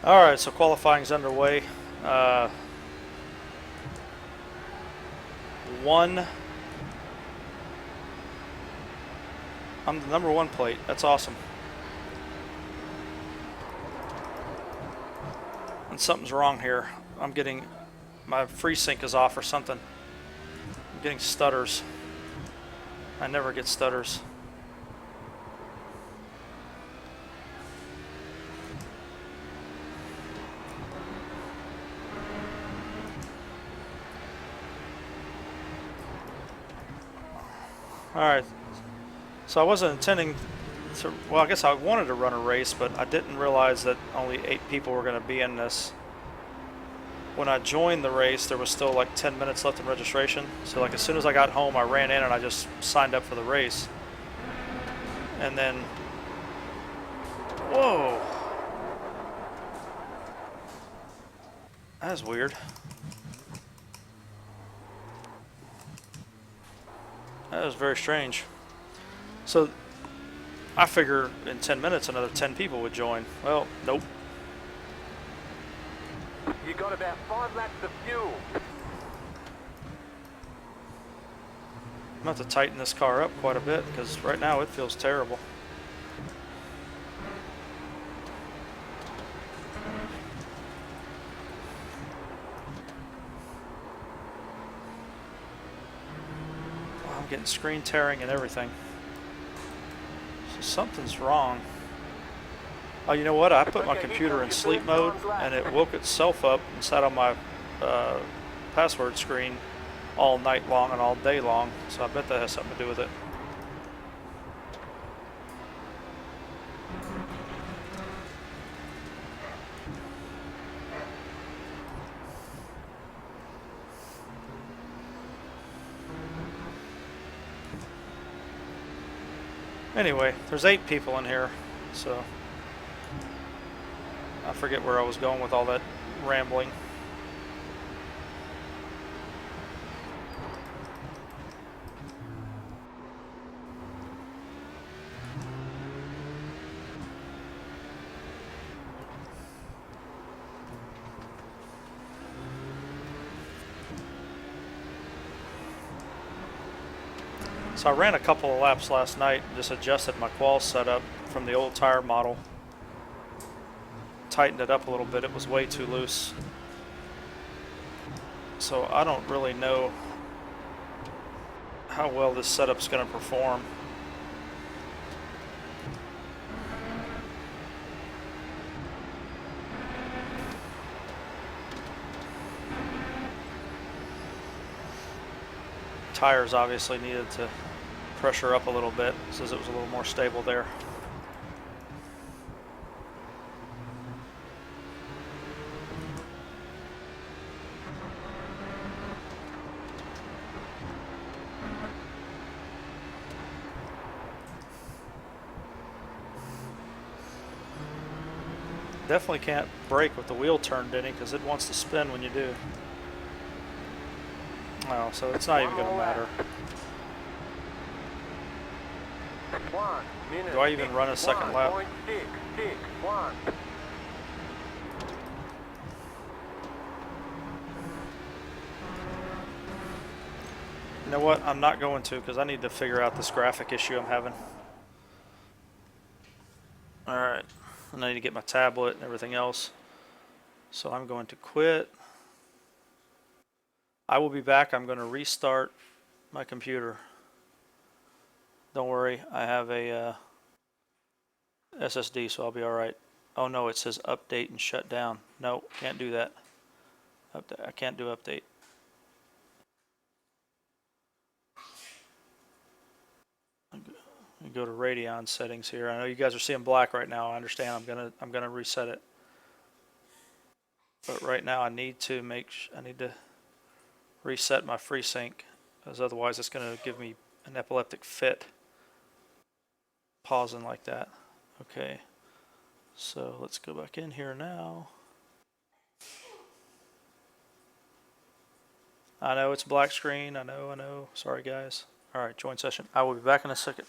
Alright, so qualifying's underway. Uh, I'm the #1 plate. That's awesome. And something's wrong here. My FreeSync is off or something. I'm getting stutters. I never get stutters. Alright, so I wasn't intending to, well, I guess I wanted to run a race, but I didn't realize that only 8 people were going to be in this. When I joined the race, there was still like 10 minutes left in registration. So like as soon as I got home, I ran in and I just signed up for the race. And then, whoa. That is weird. That was very strange. So I figure in 10 minutes another 10 people would join. Well, nope. You got about 5 laps of fuel. I'm going to have to tighten this car up quite a bit because right now it feels terrible. Wow, I'm getting screen tearing and everything. So something's wrong. Oh, you know what? I put my computer in sleep mode and it woke itself up and sat on my password screen all night long and all day long. So I bet that has something to do with it. Anyway, there's 8 people in here, so I forget where I was going with all that rambling. So I ran a couple of laps last night and just adjusted my qual setup from the old tire model. Tightened it up a little bit. It was way too loose. So I don't really know how well this setup's going to perform. Tires obviously needed to pressure up a little bit so it was a little more stable there. Definitely can't brake with the wheel turned any because it wants to spin when you do. Oh, so it's not even going to matter. Do I even run a second lap? You know what? I'm not going to because I need to figure out this graphic issue I'm having. Alright. I need to get my tablet and everything else. So I'm going to quit. I will be back. I'm going to restart my computer. Don't worry, I have a SSD, so I'll be alright. Oh no, it says update and shut down. No, can't do that. I can't do update. Go to Radeon settings here. I know you guys are seeing black right now. I understand. I'm gonna reset it. But right now I need to reset my FreeSync, because otherwise it's gonna give me an epileptic fit pausing like that. Okay. So let's go back in here now. I know it's black screen. I know. Sorry guys. Alright, join session. I will be back in a second.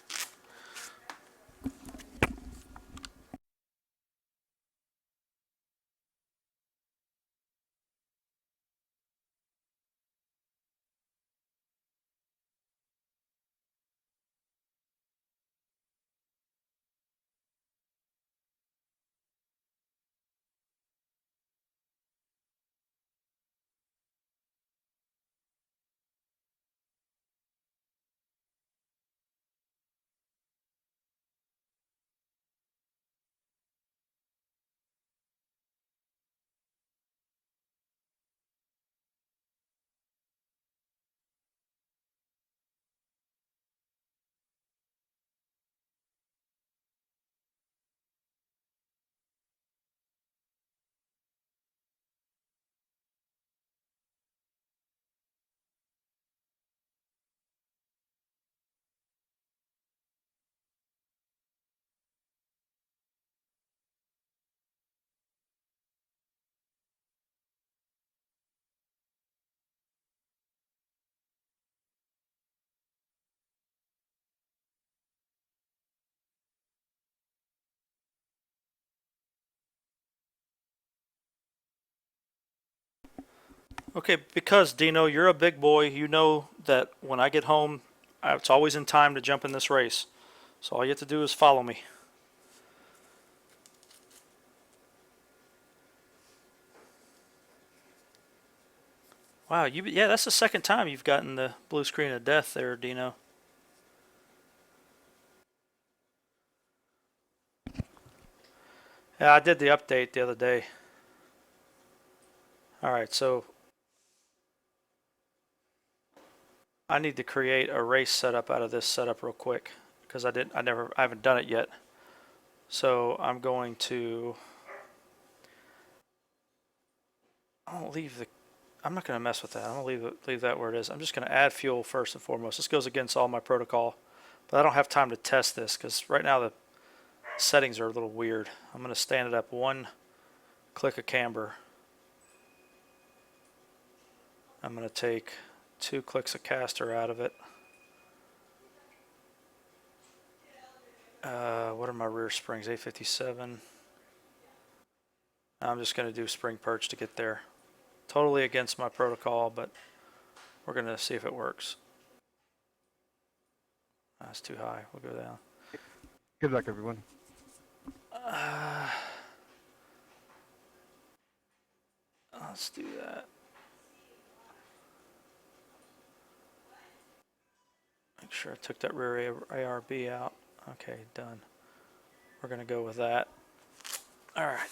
Okay, because Dino, you're a big boy. You know that when I get home, it's always in time to jump in this race. So all you have to do is follow me. Wow, yeah, that's the second time you've gotten the blue screen of death there, Dino. Yeah, I did the update the other day. All right, so I need to create a race setup out of this setup real quick because I haven't done it yet. So I'm going to, I'm not going to mess with that. I'm going to leave that where it is. I'm just going to add fuel first and foremost. This goes against all my protocol, but I don't have time to test this because right now the settings are a little weird. I'm going to stand it up 1 click of camber. I'm going to take 2 clicks of caster out of it. What are my rear springs? 857. I'm just going to do spring perch to get there. Totally against my protocol, but we're going to see if it works. That's too high. We'll go down. Good luck, everyone. Let's do that. Make sure I took that rear ARB out. Okay, done. We're going to go with that. All right.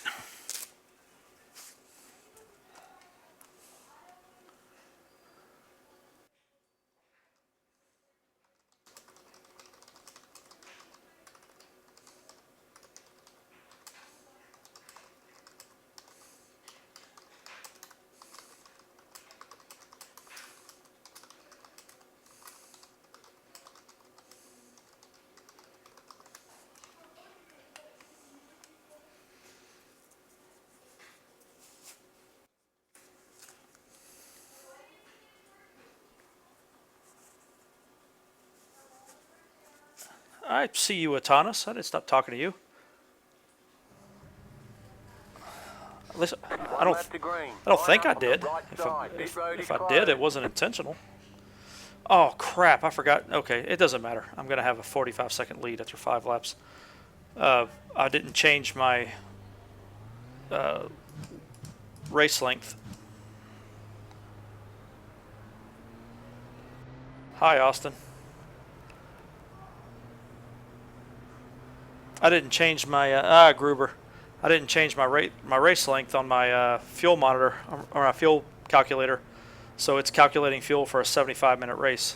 I see you, Atanas. I didn't stop talking to you. Listen, I don't think I did. If I did, it wasn't intentional. Oh crap! I forgot. Okay, it doesn't matter. I'm gonna have a 45-second lead after 5 laps. I didn't change my race length. Hi, Austin. I didn't change my Gruber. I didn't change my race length on my fuel monitor or my fuel calculator, so it's calculating fuel for a 75-minute race.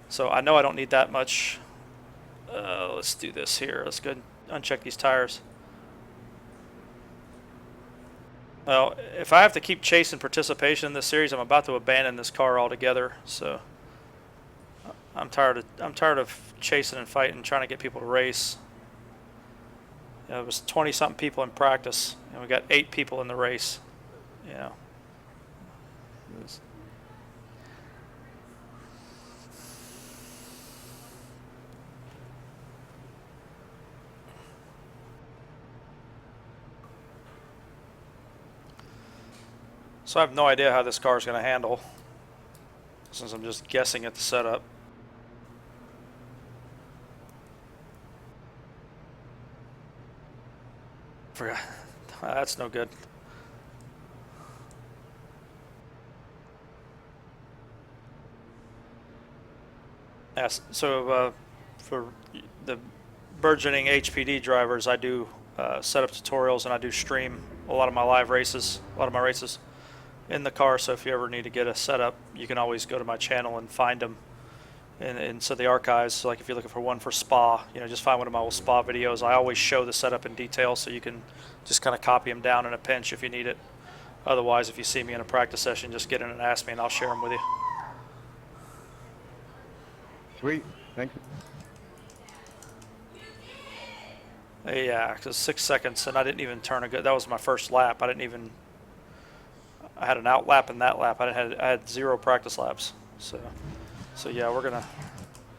So I know I don't need that much. Let's do this here. Let's go ahead and uncheck these tires. Well, if I have to keep chasing participation in this series, I'm about to abandon this car altogether. So I'm tired of chasing and fighting, trying to get people to race. You know, it was 20-something people in practice, and we got 8 people in the race. You know. So I have no idea how this car is going to handle, since I'm just guessing at the setup. Forgot. That's no good. Yes. So for the burgeoning HPD drivers, I do setup tutorials and I do stream a lot of my live races, a lot of my races in the car. So if you ever need to get a setup, you can always go to my channel and find them. And so the archives, so like if you're looking for one for Spa, you know, just find one of my old Spa videos. I always show the setup in detail, so you can just kind of copy them down in a pinch if you need it. Otherwise, if you see me in a practice session, just get in and ask me, and I'll share them with you. Sweet. Thank you. Yeah, because 6 seconds, and I didn't even turn a good. That was my first lap. I had an out lap in that lap. I had 0 practice laps. So yeah, we're gonna,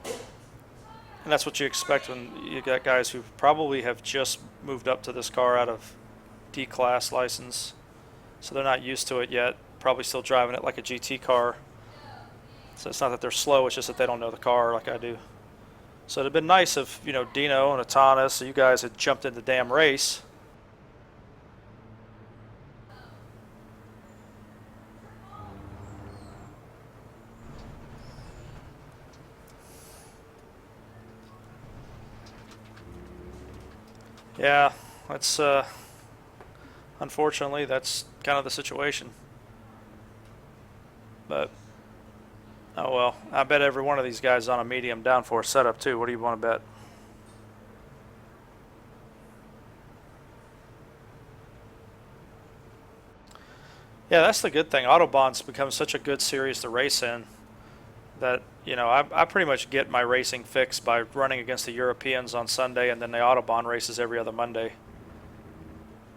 and that's what you expect when you got guys who probably have just moved up to this car out of D-class license, so they're not used to it yet. probably still driving it like a GT car. So it's not that they're slow, it's just that they don't know the car like I do. So it'd have been nice if, you know, Dino and Atanas, you guys had jumped in the damn race. Yeah, that's unfortunately that's kind of the situation. But oh well, I bet every one of these guys is on a medium downforce setup too. What do you want to bet? Yeah, that's the good thing. Autobahn's become such a good series to race in that, you know, I pretty much get my racing fixed by running against the Europeans on Sunday and then the Autobahn races every other Monday.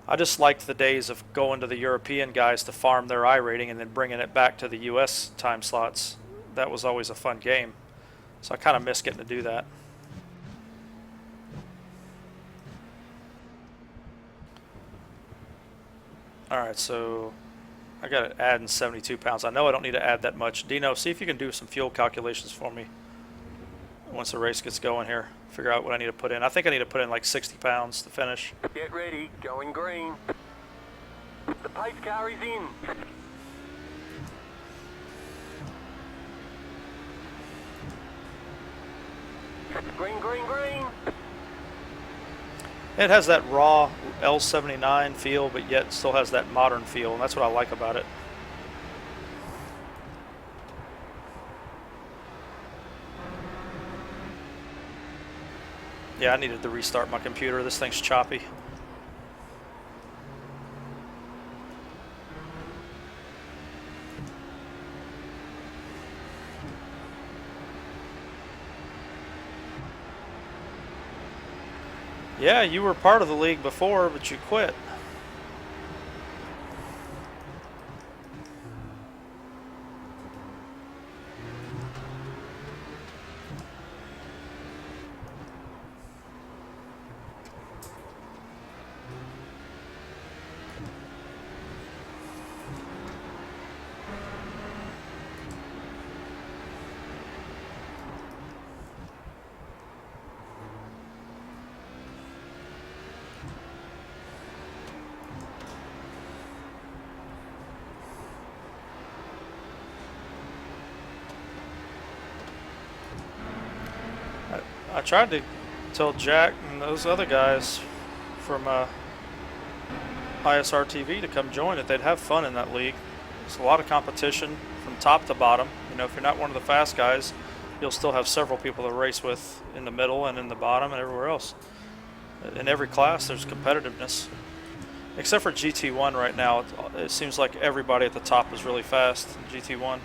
I just liked the days of going to the European guys to farm their iRating and then bringing it back to the US time slots. That was always a fun game. So I kind of miss getting to do that. Alright, so I got to add in 72 pounds. I know I don't need to add that much. Dino, see if you can do some fuel calculations for me once the race gets going here. Figure out what I need to put in. I think I need to put in like 60 pounds to finish. Get ready, going green. The pace car is in. Green, green, green. It has that raw L79 feel, but yet still has that modern feel, and that's what I like about it. Yeah, I needed to restart my computer. This thing's choppy. Yeah, you were part of the league before, but you quit. I tried to tell Jack and those other guys from ISR TV to come join it. They'd have fun in that league. There's a lot of competition from top to bottom. You know, if you're not one of the fast guys, you'll still have several people to race with in the middle and in the bottom and everywhere else. In every class, there's competitiveness. Except for GT1 right now, it seems like everybody at the top is really fast in GT1.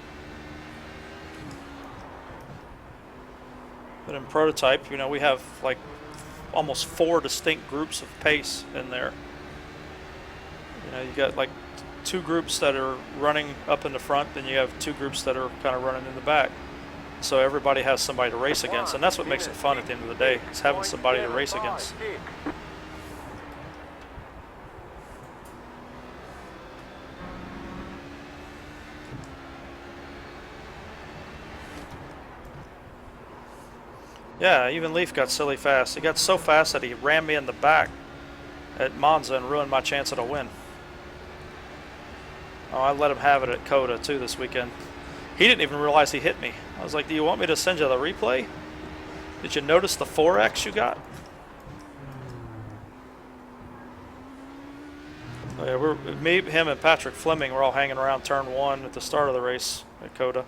But in Prototype, you know, we have like almost 4 distinct groups of pace in there. You know, you got like 2 groups that are running up in the front, then you have 2 groups that are kind of running in the back. So everybody has somebody to race against, and that's what makes it fun at the end of the day, is having somebody to race against. Yeah, even Leaf got silly fast. He got so fast that he rammed me in the back at Monza and ruined my chance at a win. Oh, I let him have it at Coda too this weekend. He didn't even realize he hit me. I was like, do you want me to send you the replay? Did you notice the 4X you got? Oh, yeah, me, him, and Patrick Fleming were all hanging around turn 1 at the start of the race at Coda.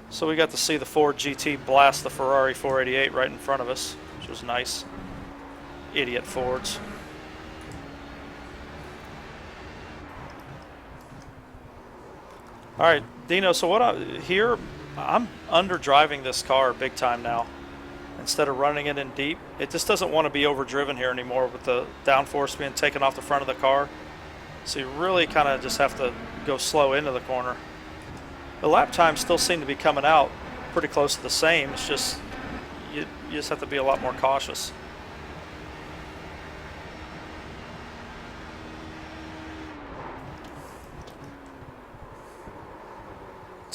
So we got to see the Ford GT blast the Ferrari 488 right in front of us, which was nice. Idiot Fords. All right, Dino, so I'm under driving this car big time now. Instead of running it in deep, it just doesn't want to be overdriven here anymore with the downforce being taken off the front of the car. So you really kind of just have to go slow into the corner. The lap times still seem to be coming out pretty close to the same. It's just, you just have to be a lot more cautious.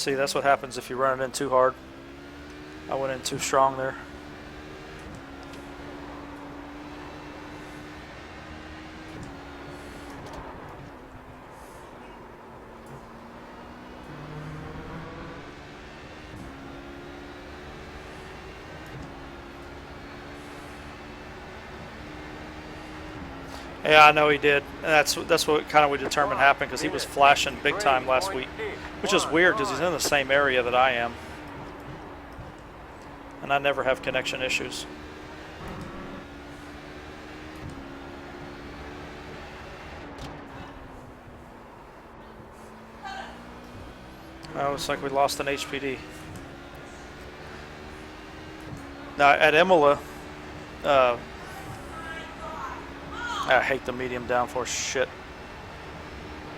See, that's what happens if you run it in too hard. I went in too strong there. Yeah, I know he did. And that's what kind of we determined happened, because he was flashing big time last week, which is weird because he's in the same area that I am, and I never have connection issues. Oh, it's like we lost an HPD. Now at Imola, I hate the medium downforce shit.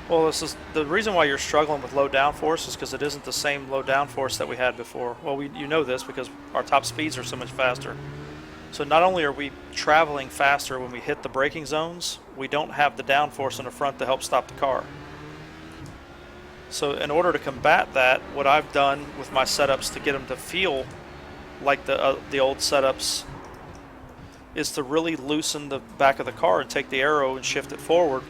Well, this is the reason why you're struggling with low downforce is because it isn't the same low downforce that we had before. Well, you know this because our top speeds are so much faster. So not only are we traveling faster when we hit the braking zones, we don't have the downforce in the front to help stop the car. So in order to combat that, what I've done with my setups to get them to feel like the old setups is to really loosen the back of the car and take the aero and shift it forward.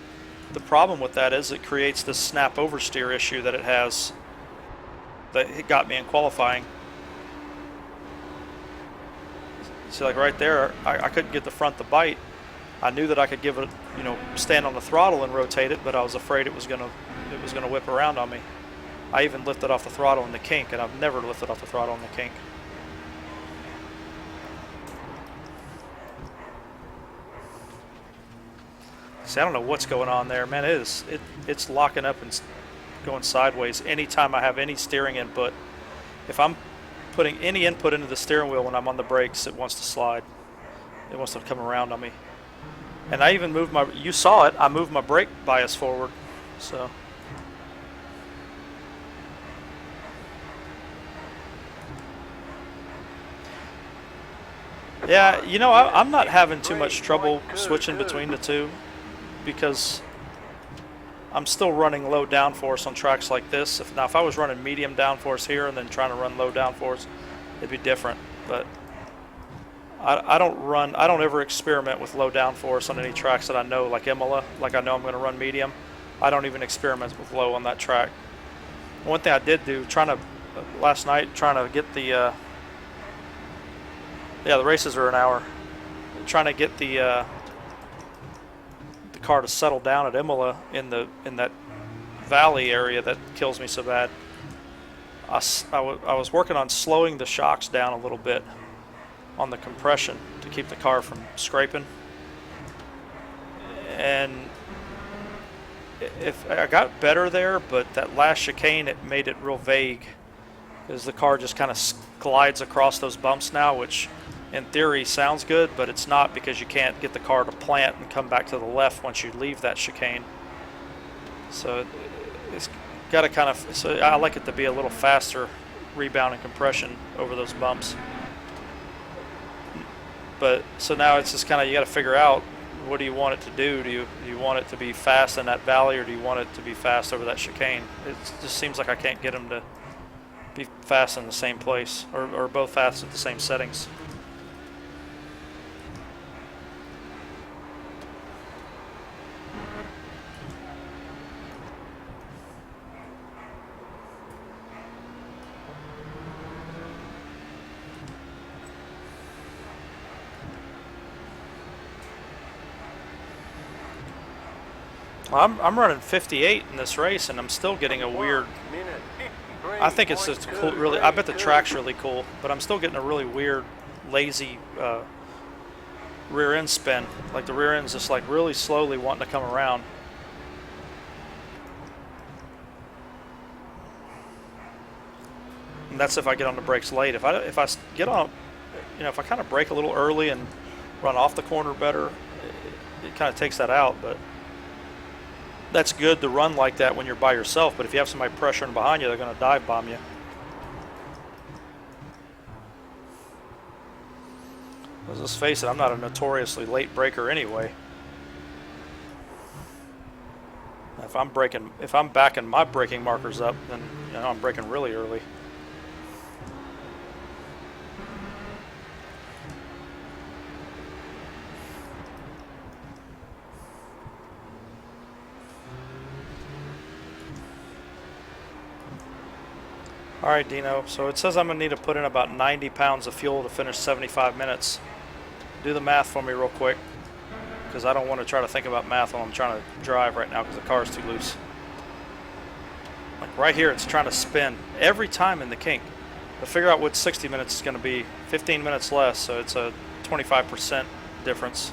The problem with that is it creates this snap oversteer issue that it has, that it got me in qualifying. So like right there, I couldn't get the front to bite. I knew that I could give it, you know, stand on the throttle and rotate it, but I was afraid it was gonna whip around on me. I even lifted off the throttle in the kink, and I've never lifted off the throttle in the kink. See, I don't know what's going on there, man. It's locking up and going sideways anytime I have any steering input. If I'm putting any input into the steering wheel when I'm on the brakes, it wants to slide. It wants to come around on me. And I even moved you saw it, I moved my brake bias forward. So yeah, you know, I'm not having too much trouble switching between the two, because I'm still running low downforce on tracks like this. If I was running medium downforce here and then trying to run low downforce, it'd be different. But I don't ever experiment with low downforce on any tracks that I know, like Imola, like I know I'm going to run medium. I don't even experiment with low on that track. One thing I did do, last night, trying to get the the races are an hour, trying to get the car to settle down at Imola in that valley area that kills me so bad. I was working on slowing the shocks down a little bit on the compression to keep the car from scraping, and if I got better there, but that last chicane, it made it real vague, because the car just kind of glides across those bumps now, which in theory sounds good, but it's not, because you can't get the car to plant and come back to the left once you leave that chicane. So it's got to kind of, so I like it to be a little faster rebound and compression over those bumps. But so now it's just kind of, you got to figure out, what do you want it to do? Do you want it to be fast in that valley, or do you want it to be fast over that chicane? It just seems like I can't get them to be fast in the same place, or both fast at the same settings. I'm running 58 in this race, and I'm still getting a weird. I think it's just cool. Really, I bet the track's really cool, but I'm still getting a really weird, lazy rear end spin. Like the rear end's just like really slowly wanting to come around. And that's if I get on the brakes late. If I get on, if I kind of brake a little early and run off the corner better, it kind of takes that out. But that's good to run like that when you're by yourself, but if you have somebody pressuring behind you, they're going to dive bomb you. Let's face it, I'm not a notoriously late breaker anyway. If I'm backing my braking markers up, then I'm braking really early. Alright, Dino, so it says I'm going to need to put in about 90 pounds of fuel to finish 75 minutes. Do the math for me real quick, because I don't want to try to think about math while I'm trying to drive right now because the car's too loose. Like right here, it's trying to spin every time in the kink. To figure out what 60 minutes is going to be, 15 minutes less, so it's a 25% difference.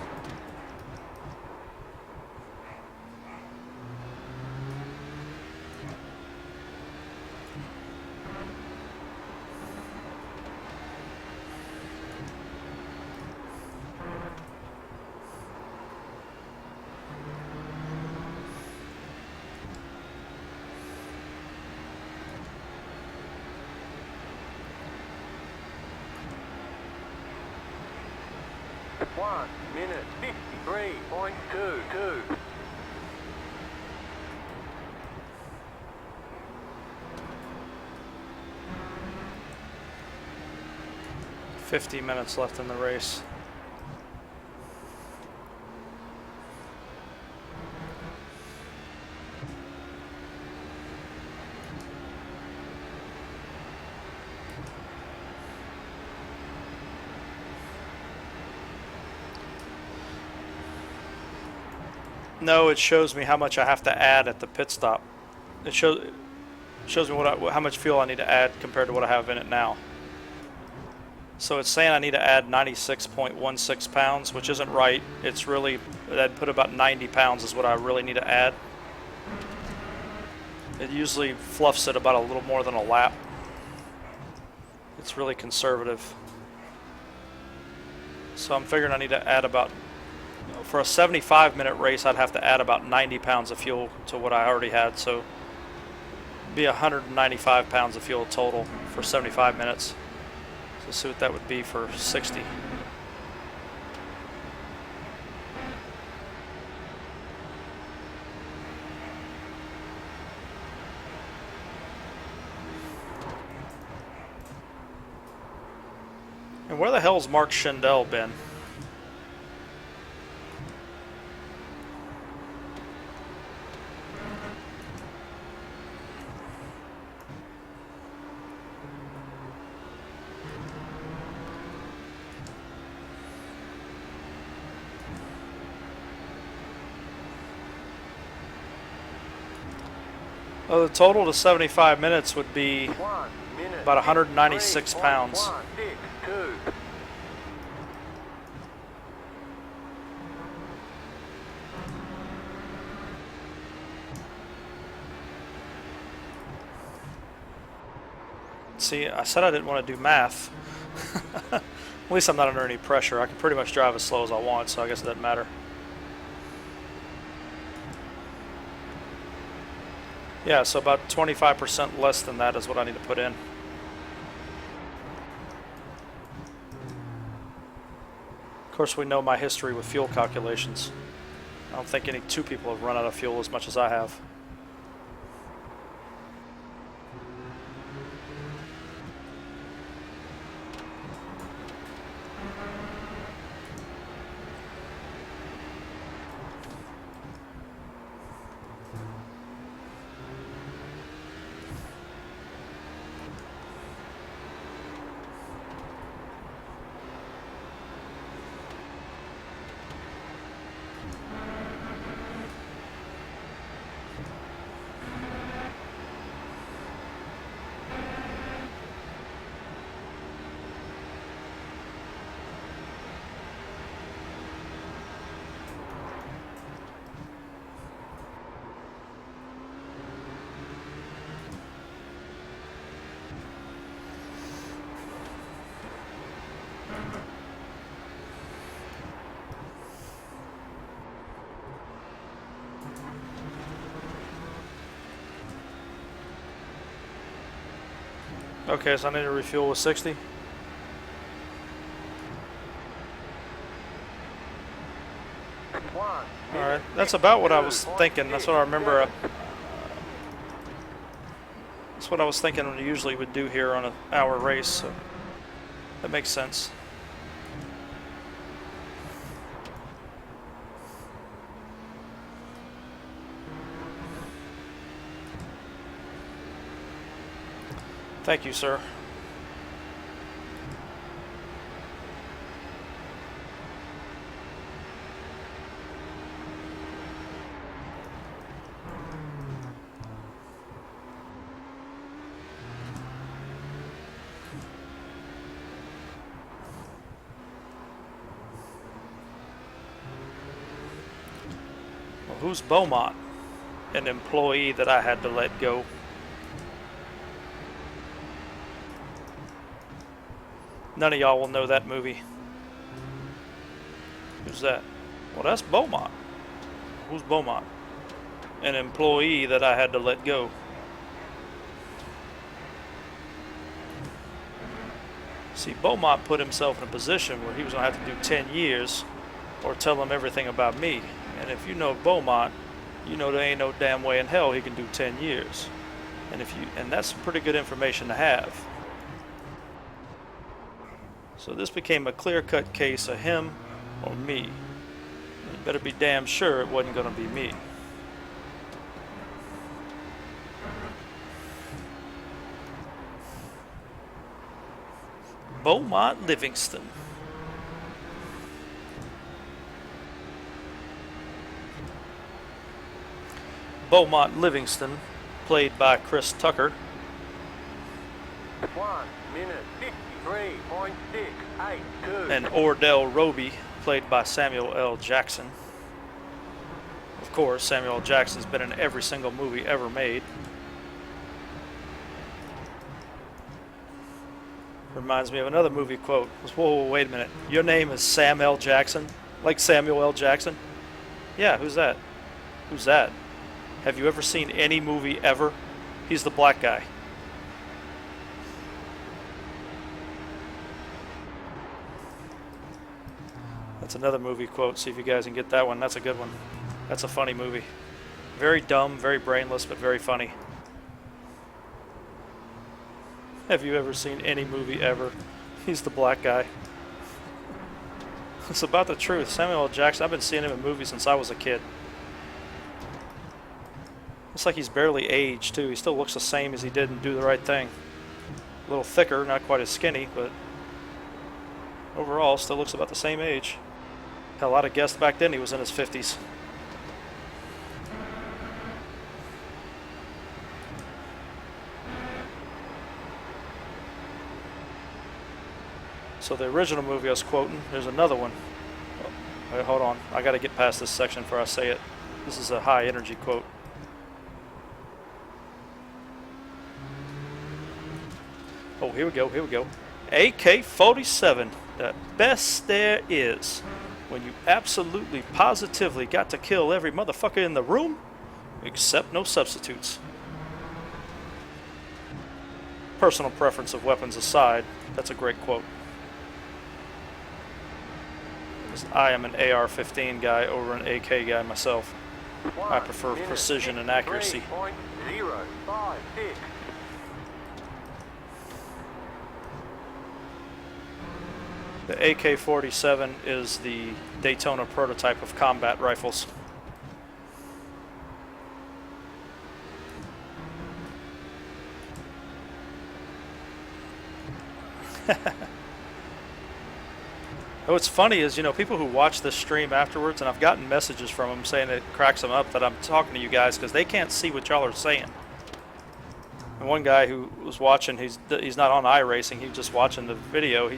One minute 53.22. 50 minutes left in the race. No, it shows me how much I have to add at the pit stop. It shows me how much fuel I need to add compared to what I have in it now. So it's saying I need to add 96.16 pounds, which isn't right. It's really, I'd put about 90 pounds is what I really need to add. It usually fluffs it about a little more than a lap. It's really conservative. So I'm figuring I need to add about, for a 75-minute race, I'd have to add about 90 pounds of fuel to what I already had. So it'd be 195 pounds of fuel total for 75 minutes. So see what that would be for 60. And where the hell's Mark Schindel been? Oh, the total to 75 minutes would be about 196 pounds. See, I said I didn't want to do math. At least I'm not under any pressure. I can pretty much drive as slow as I want, so I guess it doesn't matter. Yeah, so about 25% less than that is what I need to put in. Of course, we know my history with fuel calculations. I don't think any two people have run out of fuel as much as I have. Okay, so I need to refuel with 60. Alright, that's about what I was thinking. That's what I remember. That's what I was thinking we usually would do here on an hour race. So that makes sense. Thank you, sir. Well, who's Beaumont? An employee that I had to let go. None of y'all will know that movie. Who's that? Well, that's Beaumont. Who's Beaumont? An employee that I had to let go. See, Beaumont put himself in a position where he was going to have to do 10 years or tell them everything about me. And if you know Beaumont, you know there ain't no damn way in hell he can do 10 years. And that's pretty good information to have. So this became a clear-cut case of him or me. You better be damn sure it wasn't going to be me. Beaumont Livingston. Beaumont Livingston, played by Chris Tucker. 1 minute 53.682. And Ordell Roby, played by Samuel L. Jackson. Of course, Samuel L. Jackson's been in every single movie ever made. Reminds me of another movie quote. Whoa, wait a minute. Your name is Sam L. Jackson? Like Samuel L. Jackson? Yeah, who's that? Who's that? Have you ever seen any movie ever? He's the black guy. That's another movie quote. See if you guys can get that one. That's a good one. That's a funny movie. Very dumb, very brainless, but very funny. Have you ever seen any movie ever? He's the black guy. It's about the truth. Samuel L. Jackson, I've been seeing him in movies since I was a kid. Looks like he's barely aged, too. He still looks the same as he did in Do the Right Thing. A little thicker, not quite as skinny, but overall still looks about the same age. Hell, I'd have guessed back then he was in his 50s. So the original movie I was quoting, there's another one. Oh, wait, hold on, I gotta get past this section before I say it. This is a high energy quote. Oh, here we go, here we go. AK-47, the best there is. When you absolutely, positively got to kill every motherfucker in the room, except no substitutes. Personal preference of weapons aside, that's a great quote. I am an AR-15 guy over an AK guy myself. I prefer precision and accuracy. 3.056. The AK-47 is the Daytona prototype of combat rifles. What's funny is, you know, people who watch this stream afterwards, and I've gotten messages from them saying it cracks them up that I'm talking to you guys because they can't see what y'all are saying. And one guy who was watching, he's not on iRacing, he was just watching the video.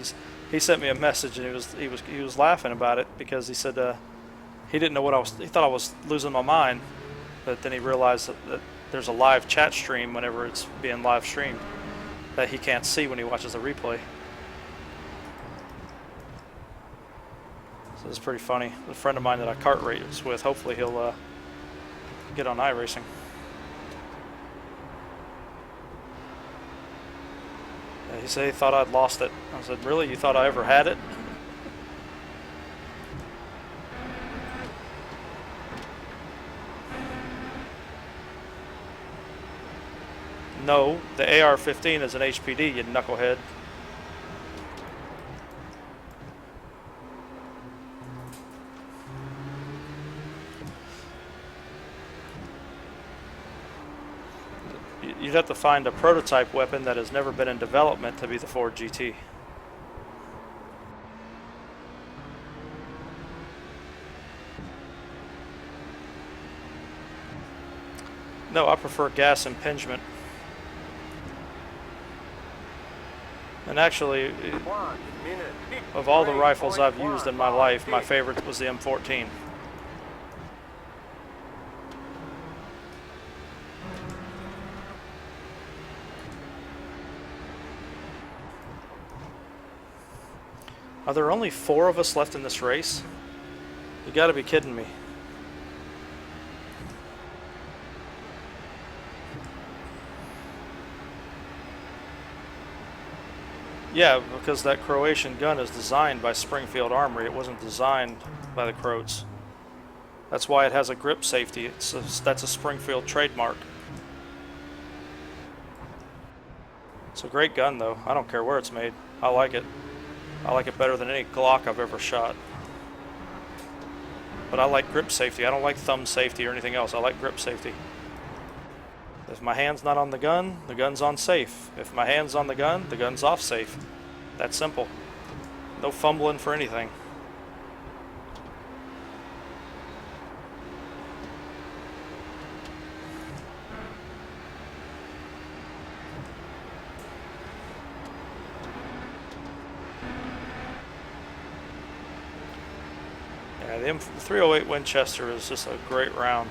He sent me a message and he was laughing about it because he said he didn't know what he thought I was losing my mind, but then he realized that there's a live chat stream whenever it's being live streamed that he can't see when he watches the replay. So it's pretty funny. A friend of mine that I kart race with, hopefully he'll get on iRacing. He said he thought I'd lost it. I said, really? You thought I ever had it? No, the AR-15 is an HPD, you knucklehead. You'd have to find a prototype weapon that has never been in development to be the Ford GT. No, I prefer gas impingement. And actually, 1 minute, of all the rifles I've used in my life, my favorite was the M14. Are there only 4 of us left in this race? You gotta be kidding me. Yeah, because that Croatian gun is designed by Springfield Armory. It wasn't designed by the Croats. That's why it has a grip safety. That's a Springfield trademark. It's a great gun, though. I don't care where it's made. I like it. I like it better than any Glock I've ever shot. But I like grip safety. I don't like thumb safety or anything else. I like grip safety. If my hand's not on the gun's on safe. If my hand's on the gun's off safe. That's simple. No fumbling for anything. Yeah, the 308 Winchester is just a great round.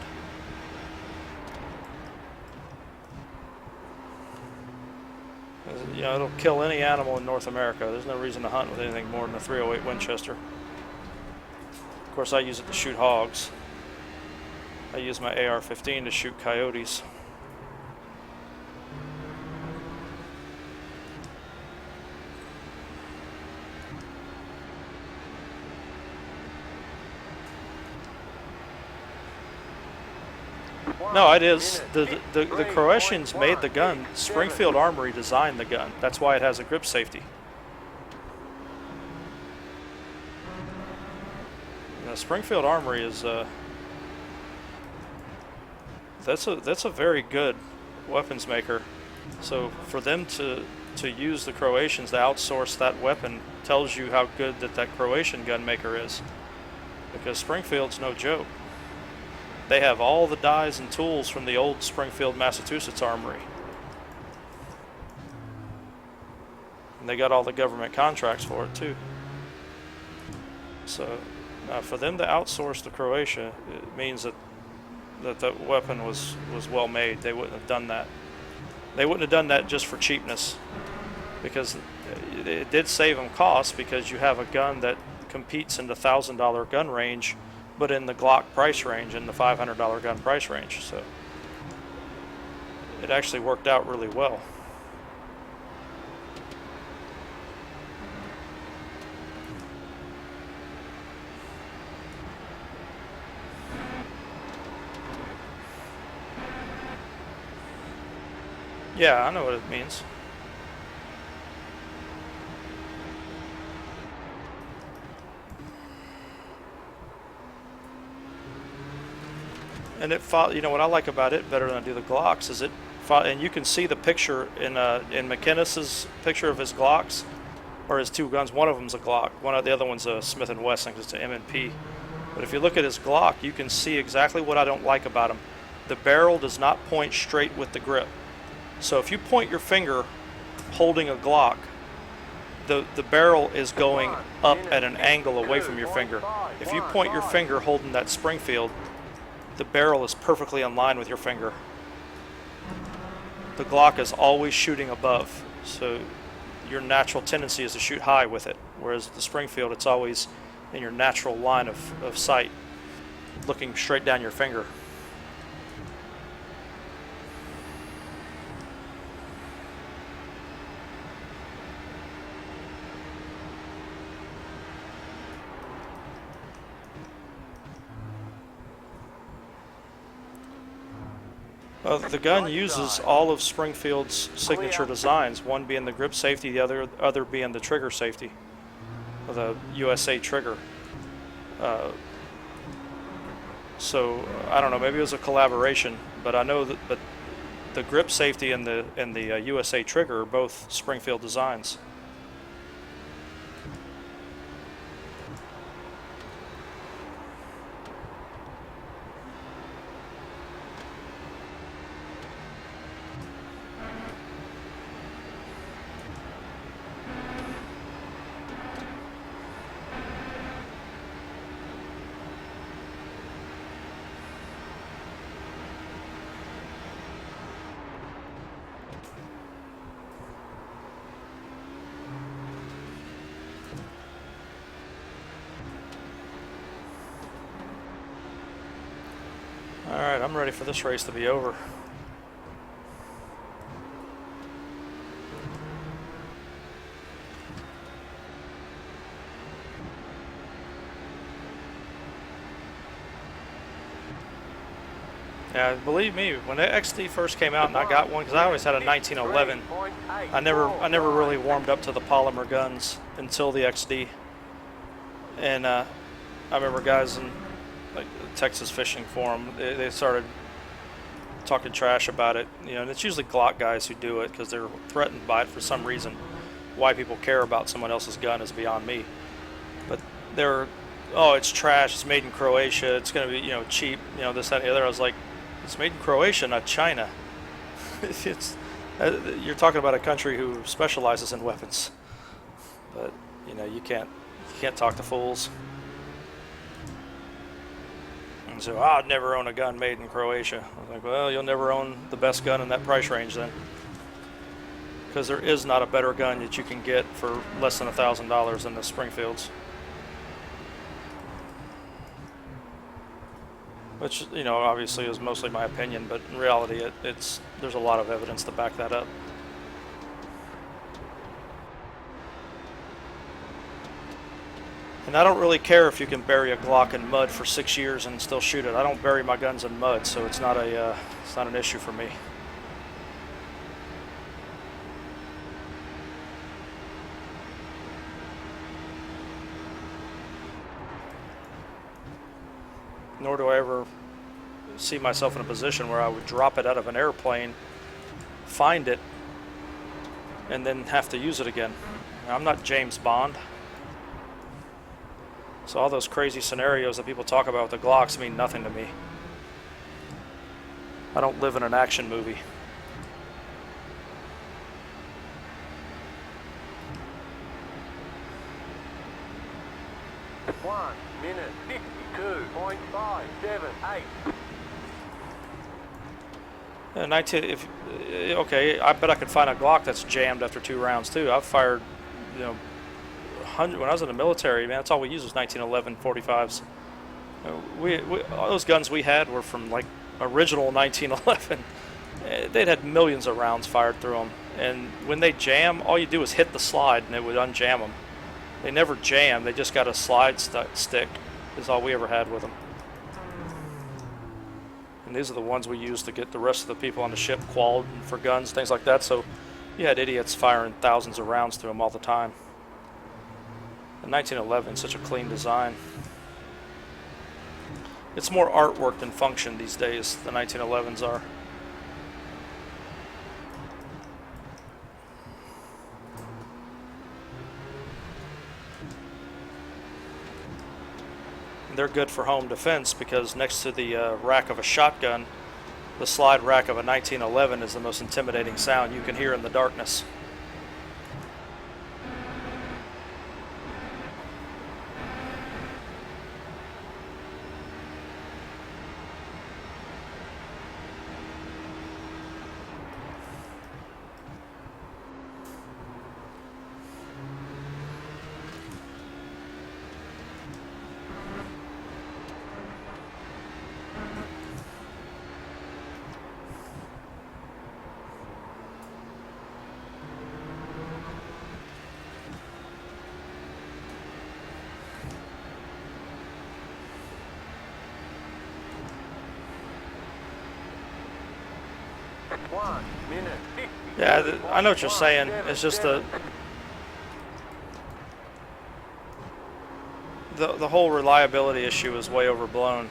You know, it'll kill any animal in North America. There's no reason to hunt with anything more than a 308 Winchester. Of course, I use it to shoot hogs. I use my AR-15 to shoot coyotes. No, it is. The Croatians made the gun. Springfield Armory designed the gun. That's why it has a grip safety. Now, Springfield Armory is that's a very good weapons maker. So for them to use the Croatians to outsource that weapon tells you how good that Croatian gun maker is. Because Springfield's no joke. They have all the dies and tools from the old Springfield, Massachusetts Armory. And they got all the government contracts for it too. So for them to outsource to Croatia, it means that the weapon was well made. They wouldn't have done that. They wouldn't have done that just for cheapness, because it did save them costs, because you have a gun that competes in the $1,000 gun range, but in the Glock price range, in the $500 gun price range. So it actually worked out really well. Yeah, I know what it means. And it fought, you know what I like about it better than I do the Glocks is it fought, and you can see the picture in McInnes's picture of his Glocks, or his 2 guns. One of them's a Glock, the other one's a Smith & Wesson, it's an M&P. But if you look at his Glock, you can see exactly what I don't like about him. The barrel does not point straight with the grip. So if you point your finger holding a Glock, the barrel is going up at an angle away from your finger. If you point your finger holding that Springfield, the barrel is perfectly in line with your finger. The Glock is always shooting above, so your natural tendency is to shoot high with it, whereas the Springfield, it's always in your natural line of sight, looking straight down your finger. The gun uses all of Springfield's signature designs, one being the grip safety, the other being the trigger safety, the USA trigger. So I don't know, maybe it was a collaboration, but I know that the grip safety and the USA trigger are both Springfield designs. Alright, I'm ready for this race to be over. Yeah, believe me, when the XD first came out and I got one, because I always had a 1911, I never really warmed up to the polymer guns until the XD. And I remember guys in like the Texas Fishing Forum, they started talking trash about it, you know, and it's usually Glock guys who do it because they're threatened by it for some reason. Why people care about someone else's gun is beyond me. But they're, oh, it's trash, it's made in Croatia, it's going to be, you know, cheap, you know, this, that, and the other. I was like, it's made in Croatia, not China. It's you're talking about a country who specializes in weapons. But, you know, you can't talk to fools. And so, I'd never own a gun made in Croatia. I was like, well, you'll never own the best gun in that price range then. Because there is not a better gun that you can get for less than $1,000 than the Springfields. Which, you know, obviously is mostly my opinion, but in reality, there's a lot of evidence to back that up. And I don't really care if you can bury a Glock in mud for 6 years and still shoot it. I don't bury my guns in mud, so it's not an issue for me. Nor do I ever see myself in a position where I would drop it out of an airplane, find it, and then have to use it again. I'm not James Bond. So all those crazy scenarios that people talk about with the Glocks mean nothing to me. I don't live in an action movie. One minute 52.578. Okay, I bet I could find a Glock that's jammed after 2 rounds too. I've fired, you know, 100 when I was in the military. Man, that's all we used was 1911 45s. All those guns we had were from like original 1911. They'd had millions of rounds fired through them, and when they jam, all you do is hit the slide and it would unjam them. They never jam, they just got a slide stick is all we ever had with them. And these are the ones we used to get the rest of the people on the ship qualled for guns, things like that. So you had idiots firing thousands of rounds through them all the time. The 1911 is such a clean design. It's more artwork than function these days, the 1911s are. They're good for home defense because next to the rack of a shotgun, the slide rack of a 1911 is the most intimidating sound you can hear in the darkness. 1 minute 50. Yeah, I know what you're saying. It's just the whole reliability issue is way overblown.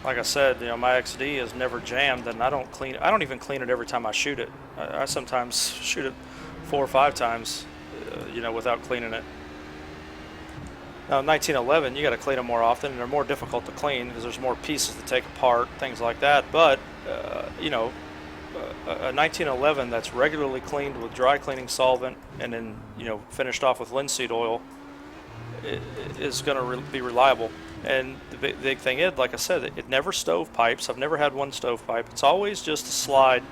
Like I said, you know, my XD is never jammed, and I don't even clean it every time I shoot it. I sometimes shoot it 4 or 5 times, you know, without cleaning it. Now, 1911, you got to clean them more often, and they're more difficult to clean because there's more pieces to take apart, things like that. But you know, a 1911 that's regularly cleaned with dry cleaning solvent and then, you know, finished off with linseed oil is going to be reliable. And the big thing is, like I said, it never stovepipes. I've never had one stovepipe. It's always just a slide,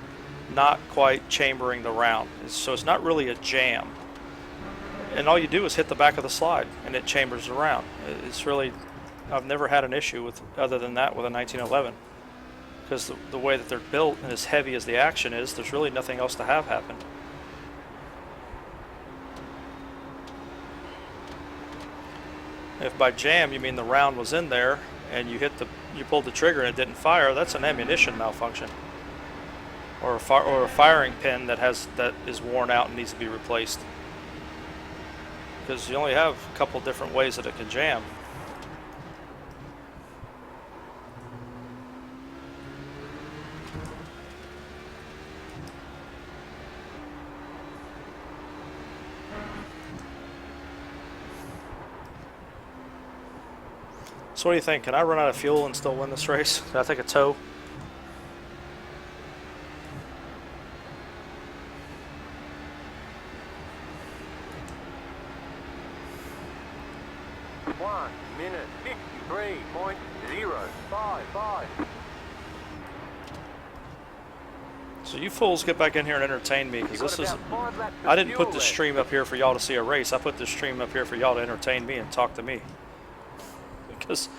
not quite chambering the round. So it's not really a jam. And all you do is hit the back of the slide, and it chambers around. It's really, I've never had an issue with other than that with a 1911. Because the way that they're built and as heavy as the action is, there's really nothing else to have happen. If by jam you mean the round was in there and you pulled the trigger and it didn't fire, that's an ammunition malfunction, or a firing pin that is worn out and needs to be replaced. Because you only have a couple different ways that it can jam. So what do you think? Can I run out of fuel and still win this race? Can I take a tow? One minute 53.055. So you fools get back in here and entertain me, because this is, I didn't put this stream up here for y'all to see a race. I put this stream up here for y'all to entertain me and talk to me. Because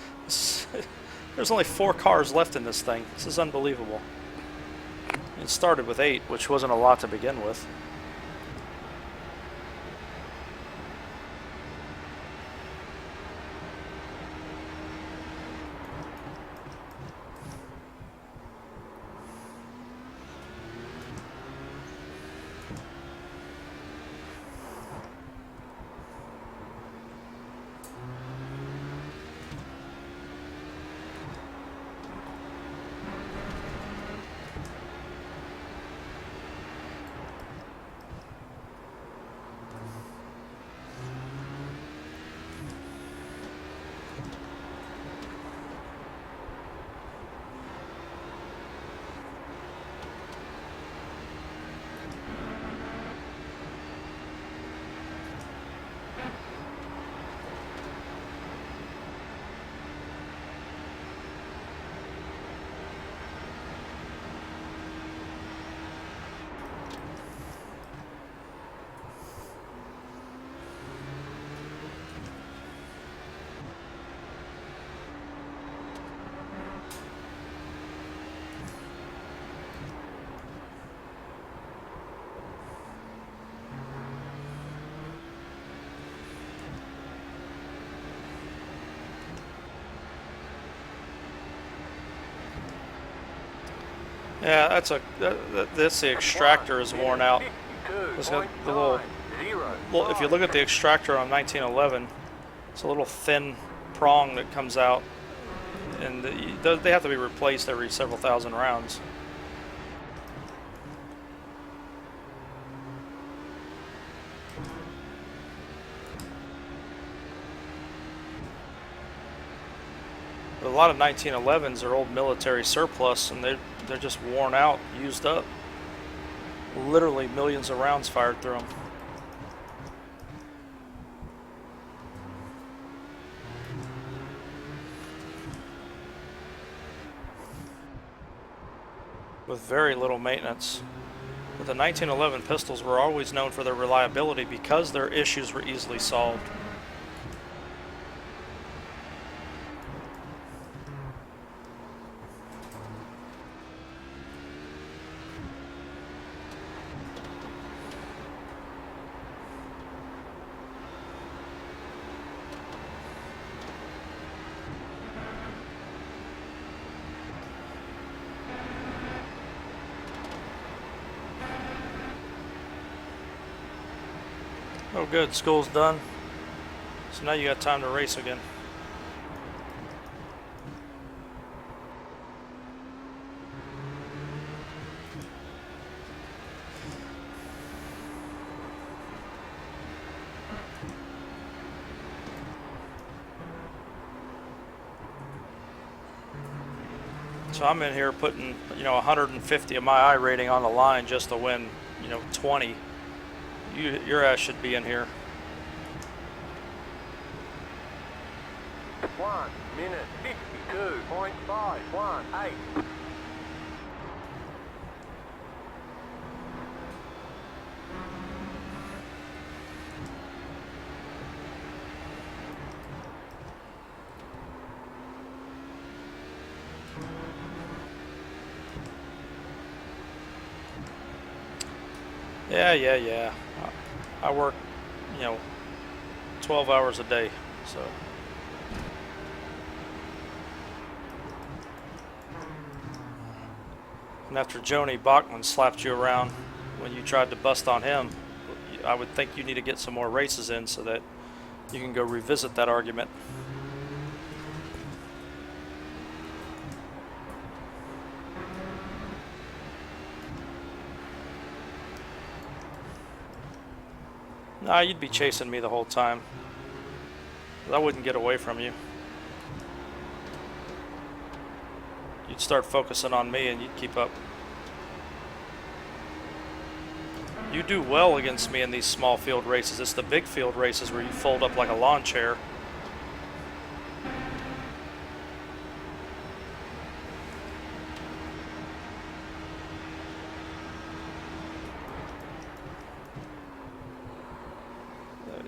there's only 4 cars left in this thing. This is unbelievable. It started with 8, which wasn't a lot to begin with. Yeah, that's the extractor is worn out. It's got the little, if you look at the extractor on 1911, it's a little thin prong that comes out, and they have to be replaced every several thousand rounds. But a lot of 1911s are old military surplus, and they're just worn out, used up. Literally millions of rounds fired through them. With very little maintenance. But the 1911 pistols were always known for their reliability because their issues were easily solved. Oh good, school's done. So now you got time to race again. So I'm in here putting, 150 of my iRating on the line just to win, 20. Your ass should be in here. 1 minute 52.518. Yeah. I work, 12 hours a day, so. And after Joni Bachman slapped you around when you tried to bust on him, I would think you need to get some more races in so that you can go revisit that argument. Nah, you'd be chasing me the whole time. I wouldn't get away from you. You'd start focusing on me and you'd keep up. You do well against me in these small field races. It's the big field races where you fold up like a lawn chair.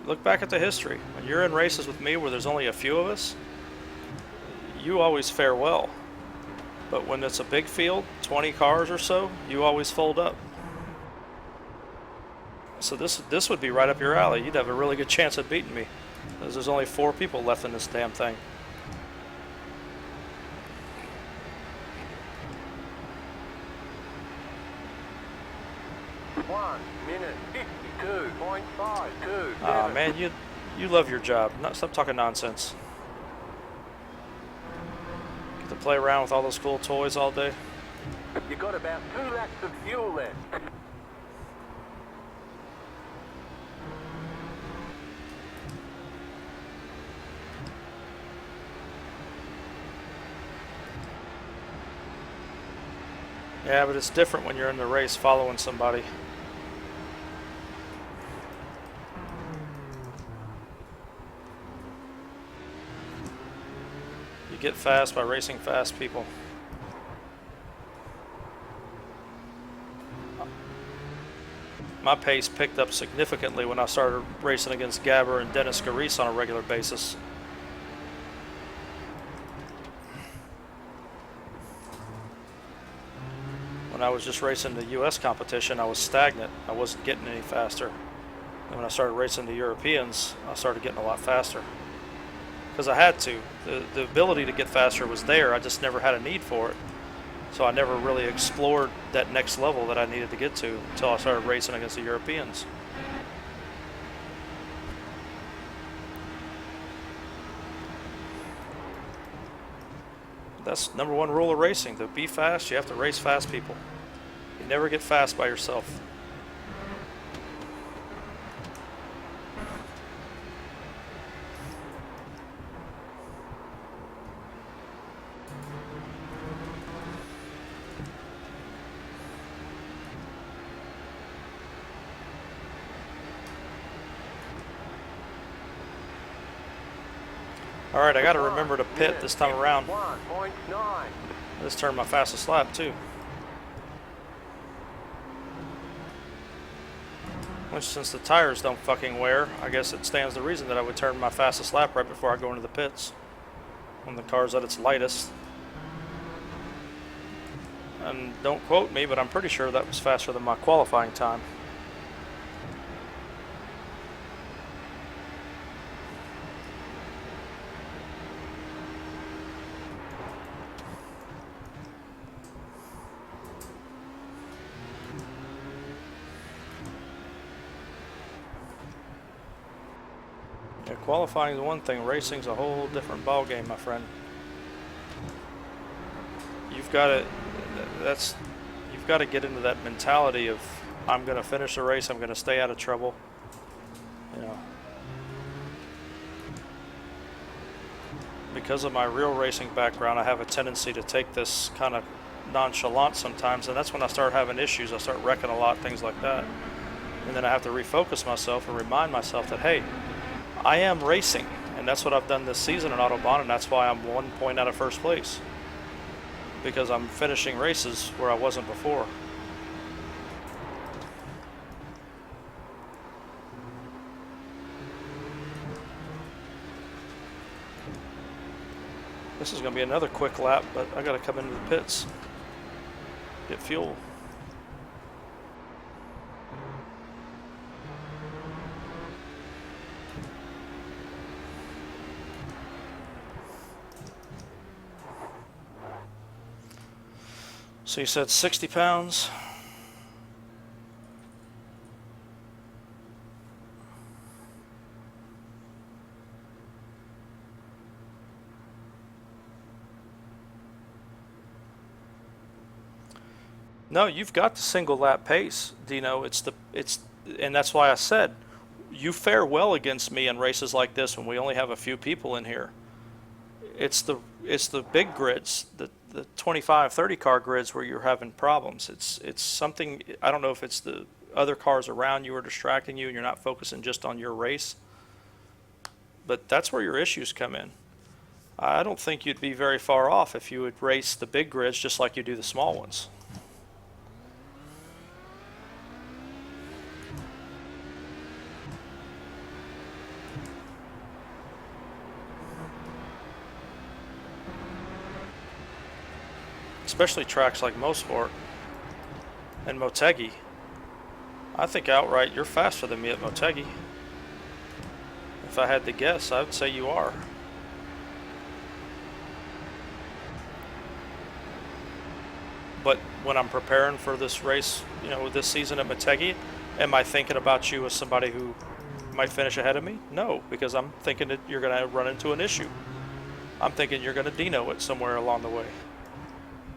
Look back at the history. When you're in races with me where there's only a few of us, you always fare well. But when it's a big field, 20 cars or so, you always fold up. So this would be right up your alley. You'd have a really good chance at beating me, because there's only 4 people left in this damn thing. One minute 52.527. Ah, man, you love your job. Stop talking nonsense. Get to play around with all those cool toys all day. You got about 2 laps of fuel left. Yeah, but it's different when you're in the race following somebody. You get fast by racing fast people. My pace picked up significantly when I started racing against Gabber and Dennis Garis on a regular basis. When I was just racing the US competition, I was stagnant. I wasn't getting any faster. And when I started racing the Europeans, I started getting a lot faster. Because I had to. The ability to get faster was there, I just never had a need for it. So I never really explored that next level that I needed to get to until I started racing against the Europeans. That's #1 rule of racing. To be fast, you have to race fast people. You never get fast by yourself. Alright, I gotta remember to pit this time around. 1.9. I just turned my fastest lap too. Which, since the tires don't fucking wear, I guess it stands to reason that I would turn my fastest lap right before I go into the pits. When the car's at its lightest. And don't quote me, but I'm pretty sure that was faster than my qualifying time. Yeah, qualifying is one thing, racing's a whole different ball game, my friend. You've got to you've got to get into that mentality of I'm going to finish the race, I'm going to stay out of trouble. You know, because of my real racing background, I have a tendency to take this kind of nonchalant sometimes, and that's when I start having issues. I start wrecking a lot, things like that. And then I have to refocus myself and remind myself that, hey, I am racing, and that's what I've done this season in Autobahn, and that's why I'm 1 point out of first place. Because I'm finishing races where I wasn't before. This is going to be another quick lap, but I got to come into the pits, get fuel. So you said 60 pounds. No, you've got the single lap pace, Dino. And that's why I said you fare well against me in races like this when we only have a few people in here. It's the big grids, the 25, 30 car grids where you're having problems. It's something, I don't know if it's the other cars around you are distracting you and you're not focusing just on your race, but that's where your issues come in. I don't think you'd be very far off if you would race the big grids just like you do the small ones. Especially tracks like Mosport and Motegi. I think outright you're faster than me at Motegi. If I had to guess, I would say you are. But when I'm preparing for this race, you know, this season at Motegi, am I thinking about you as somebody who might finish ahead of me? No, because I'm thinking that you're going to run into an issue. I'm thinking you're going to Dino it somewhere along the way.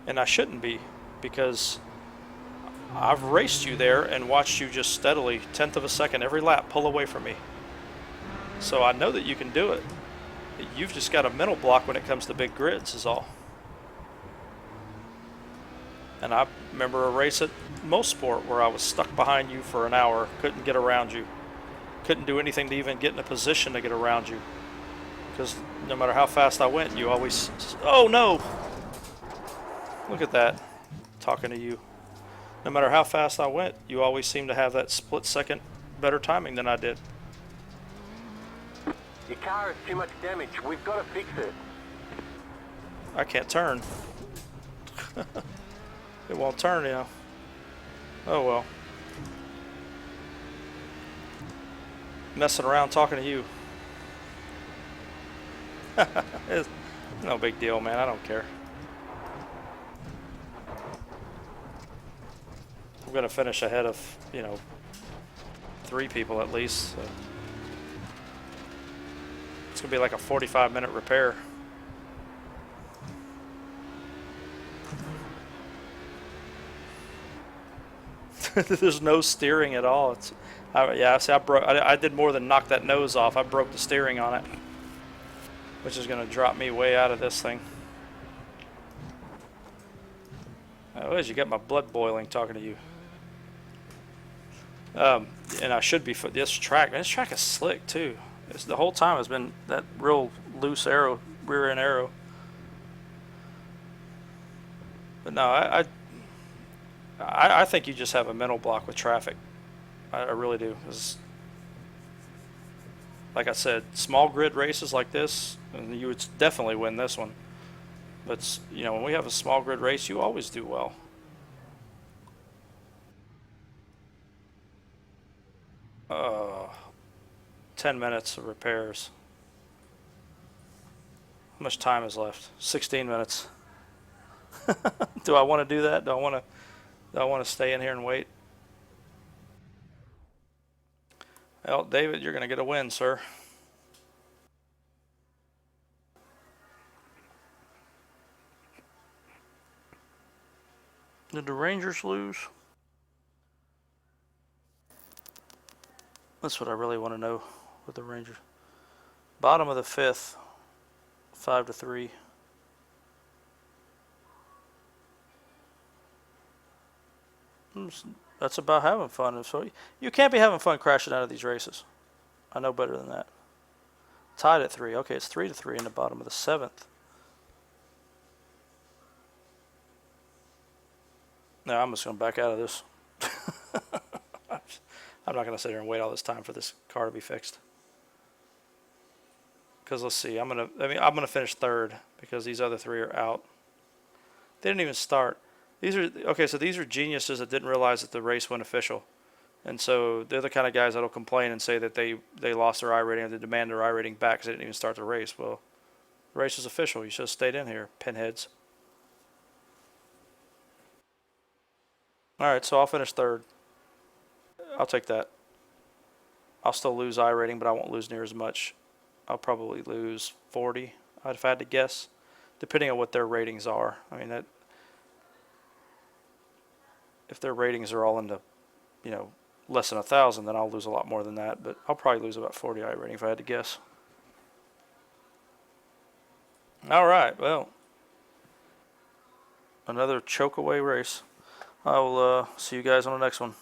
And I shouldn't be, because I've raced you there and watched you just steadily, 1/10 of a second every lap, pull away from me. So I know that you can do it. You've just got a mental block when it comes to big grids is all. And I remember a race at Mosport where I was stuck behind you for an hour, couldn't get around you. Couldn't do anything to even get in a position to get around you. Because no matter how fast I went, you always, oh no! Look at that, talking to you. No matter how fast I went, you always seem to have that split second better timing than I did. Your car has too much damage. We've got to fix it. I can't turn. It won't turn, you know. Oh well. Messing around talking to you. It's no big deal, man. I don't care. I'm going to finish ahead of, you know, 3 people at least. So. It's going to be like a 45-minute repair. There's no steering at all. Yeah, see, I did more than knock that nose off. I broke the steering on it, which is going to drop me way out of this thing. Oh, you got my blood boiling talking to you. And I should be for this track. Man, this track is slick too. The whole time has been that real loose arrow, rear end arrow. But no, I think you just have a mental block with traffic. I really do. 'Cause like I said, small grid races like this, and you would definitely win this one. But you know, when we have a small grid race, you always do well. Uh, 10 minutes of repairs. How much time is left? 16 minutes. Do I want to do that? Do I want to stay in here and wait? Well, David, you're going to get a win, sir. Did the Rangers lose? That's what I really want to know with the Rangers. Bottom of the 5th, 5-3. That's about having fun. So you can't be having fun crashing out of these races. I know better than that. Tied at 3. Okay, it's 3-3 in the bottom of the 7th. No, I'm just going to back out of this. I'm not going to sit here and wait all this time for this car to be fixed. Because let's see, I'm going to finish 3rd because these other 3 are out. They didn't even start. These are geniuses that didn't realize that the race went official. And so they're the kind of guys that'll complain and say that they lost their iRating or they demand their iRating back because they didn't even start the race. Well, the race is official. You should have stayed in here, pinheads. Alright, so I'll finish 3rd. I'll take that. I'll still lose iRating, but I won't lose near as much. I'll probably lose 40, if I had to guess, depending on what their ratings are. I mean, if their ratings are all in the, less than 1,000, then I'll lose a lot more than that. But I'll probably lose about 40 iRating if I had to guess. All right, well, another choke away race. I will see you guys on the next one.